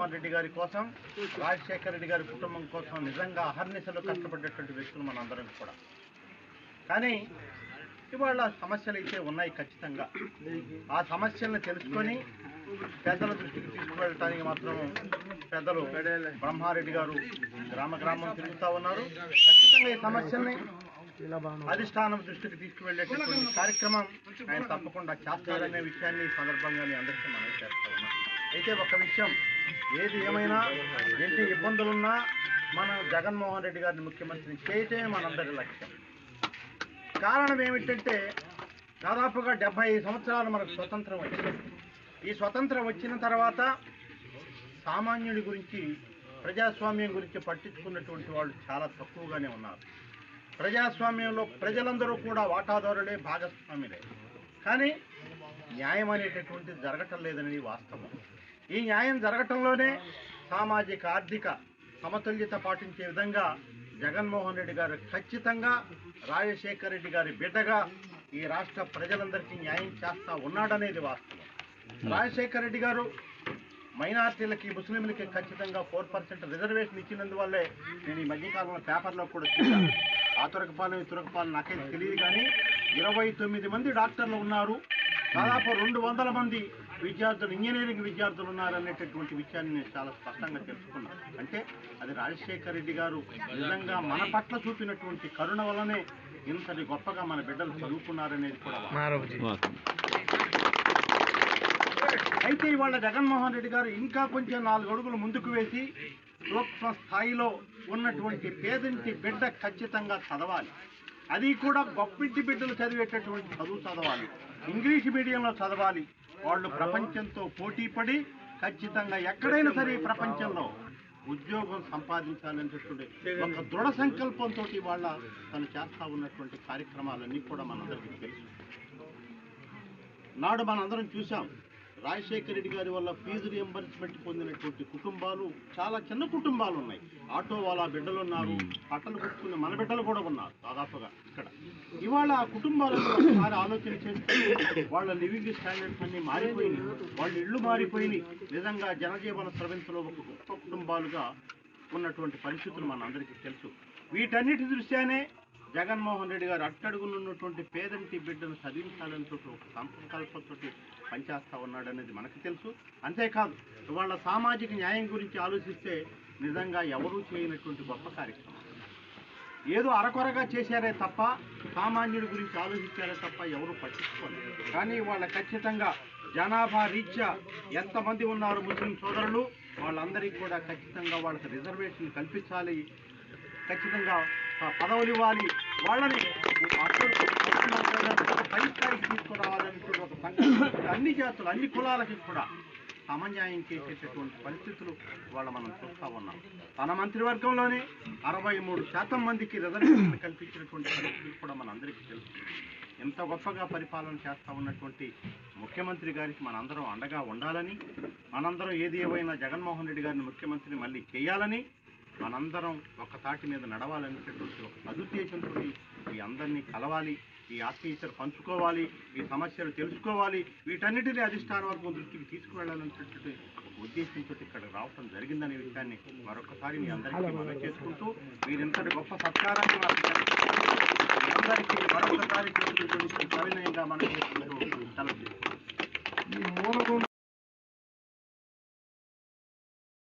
జగన్మోహన్ రెడ్డి గారి కోసం, రాజశేఖర రెడ్డి గారి కుటుంబం కోసం నిజంగా అహర్నిశలు కష్టపడేటువంటి వ్యక్తులు మనందరం కూడా. కానీ ఇవాళ సమస్యలు అయితే ఉన్నాయి ఖచ్చితంగా. ఆ సమస్యలను తెలుసుకొని పెద్దల దృష్టికి తీసుకువెళ్ళటానికి మాత్రం పెద్దలు బ్రహ్మారెడ్డి గారు గ్రామం తిరుగుతూ ఉన్నారు. ఖచ్చితంగా ఈ సమస్యల్ని అధిష్టానం దృష్టికి తీసుకువెళ్ళేటటువంటి కార్యక్రమం ఆయన తప్పకుండా చేస్తారనే విషయాన్ని ఈ సందర్భంగా మీ అందరికీ మనం చేస్తా ఉన్నాం. అయితే ఒక విషయం, ఏది ఏమైనా ఎన్ని ఇబ్బందులున్నా మనం జగన్మోహన్ రెడ్డి గారిని ముఖ్యమంత్రిని చేయటమే మనందరి లక్ష్యం. కారణం ఏమిటంటే దాదాపుగా 75 సంవత్సరాలు మనకు స్వతంత్రం వచ్చింది. ఈ స్వతంత్రం వచ్చిన తర్వాత సామాన్యుడి గురించి, ప్రజాస్వామ్యం గురించి పట్టించుకున్నటువంటి వాళ్ళు చాలా తక్కువగానే ఉన్నారు. ప్రజాస్వామ్యంలో ప్రజలందరూ కూడా వాటాదారులే, భాగస్వాములే. కానీ న్యాయం అనేటటువంటిది జరగటం లేదనేది వాస్తవం. ఈ న్యాయం జరగటంలోనే సామాజిక ఆర్థిక సమతుల్యత పాటించే విధంగా జగన్మోహన్ రెడ్డి గారు ఖచ్చితంగా రాజశేఖర రెడ్డి గారి బిడ్డగా ఈ రాష్ట్ర ప్రజలందరికీ న్యాయం చేస్తా ఉన్నాడనేది వాస్తవం. రాజశేఖర రెడ్డి గారు మైనార్టీలకి, ముస్లింలకి ఖచ్చితంగా 4% రిజర్వేషన్ ఇచ్చినందువల్లే నేను ఈ మధ్యకాలంలో పేపర్లో కూడా చూశాను. ఆ తురకపాలెం నాకైతే తెలియదు, కానీ 29 మంది డాక్టర్లు ఉన్నారు, దాదాపు 200 మంది విద్యార్థులు, ఇంజనీరింగ్ విద్యార్థులు ఉన్నారనేటటువంటి విషయాన్ని నేను చాలా స్పష్టంగా తెలుసుకున్నాను. అంటే అది రాజశేఖర రెడ్డి గారు నిజంగా మన పట్ల చూపినటువంటి కరుణ వల్లనే ఇంతటి గొప్పగా మన బిడ్డలు చదువుకున్నారనేది కూడా. అయితే ఇవాళ జగన్మోహన్ రెడ్డి గారు ఇంకా కొంచెం 4 అడుగులు ముందుకు వేసి సూక్ష్మ స్థాయిలో ఉన్నటువంటి పేదింటి బిడ్డ ఖచ్చితంగా చదవాలి. అది కూడా గొప్పింటి బిడ్డలు చదివేటటువంటి చదువు చదవాలి, ఇంగ్లీష్ మీడియంలో చదవాలి. వాళ్ళు ప్రపంచంతో పోటీ పడి ఖచ్చితంగా ఎక్కడైనా సరే ఈ ప్రపంచంలో ఉద్యోగం సంపాదించాలనేటటువంటి ఒక దృఢ సంకల్పంతో వాళ్ళ తను చేస్తా ఉన్నటువంటి కార్యక్రమాలన్నీ కూడా మనందరికీ తెలుసు. నాడు మనందరం చూసాం, రాజశేఖర రెడ్డి గారి వల్ల ఫీజు రియంబర్స్మెంట్ పొందినటువంటి కుటుంబాలు చాలా చిన్న కుటుంబాలు ఉన్నాయి. ఆటో వాళ్ళ బిడ్డలు ఉన్నారు, బట్టలు కుట్టుకునే మన బిడ్డలు కూడా ఉన్నారు దాదాపుగా ఇక్కడ. ఇవాళ ఆ కుటుంబాలను ఒకసారి ఆలోచన చేస్తే వాళ్ళ లివింగ్ స్టాండర్డ్స్ అన్నీ మారిపోయినాయి, వాళ్ళ ఇళ్ళు మారిపోయినాయి. నిజంగా జనజీవన స్రవంతిలో ఒక గొప్ప కుటుంబాలుగా ఉన్నటువంటి పరిస్థితులు మనందరికీ తెలుసు. వీటన్నిటి దృష్ట్యానే జగన్మోహన్ రెడ్డి గారు అట్టడుగునున్నటువంటి పేదంటి బిడ్డను చదివించాలనే ఒక సంకల్పంతో పనిచేస్తా ఉన్నాడనేది మనకు తెలుసు. అంతేకాదు ఇవాళ సామాజిక న్యాయం గురించి ఆలోచిస్తే నిజంగా ఎవరూ చేయనటువంటి గొప్ప కార్యక్రమం. ఏదో అరకొరగా చేశారే తప్ప, సామాన్యుడి గురించి ఆలోచించారే తప్ప ఎవరు పట్టించుకోలేదు. కానీ వాళ్ళ ఖచ్చితంగా జనాభా రీత్యా ఎంతమంది ఉన్నారు ముస్లిం సోదరులు, వాళ్ళందరికీ కూడా ఖచ్చితంగా వాళ్ళకి రిజర్వేషన్ కల్పించాలి, ఖచ్చితంగా పదవులు ఇవ్వాలి, వాళ్ళని పై స్థాయికి తీసుకురావాలనేటువంటి ఒక సంకల్పం అన్ని జాతులు, అన్ని కులాలకి కూడా సమన్యాయం చేసేటటువంటి పరిస్థితులు వాళ్ళ మనం చూస్తూ ఉన్నాం. తన మంత్రివర్గంలోనే 63% మందికి రిజర్వేషన్ కల్పించినటువంటి పరిస్థితులు కూడా మనందరికీ తెలుసు. ఎంత గొప్పగా పరిపాలన చేస్తూ ఉన్నటువంటి ముఖ్యమంత్రి గారికి మనందరం అండగా ఉండాలని, మనందరం ఏది ఏవైనా జగన్మోహన్ రెడ్డి గారిని ముఖ్యమంత్రిని మళ్ళీ చేయాలని, మనందరం ఒక తాటి మీద నడవాలనేటటువంటి ఒక సదుద్దేశంతో ఈ అందరినీ కలవాలి, ఈ ఆత్మీయతను పంచుకోవాలి, ఈ సమస్యలు తెలుసుకోవాలి, వీటన్నిటినీ అధిష్టాన వర్గం దృష్టికి తీసుకువెళ్ళాలనేటటువంటి ఒక ఉద్దేశంతో ఇక్కడికి రావడం జరిగిందనే విషయాన్ని మరొకసారి మీ అందరికీ మనం చేసుకుంటూ, మీరింతటి గొప్ప సత్కారాన్ని అందరికీ మరొకసారి సవినయంగా మనం చేసుకుంటూ సెలవు.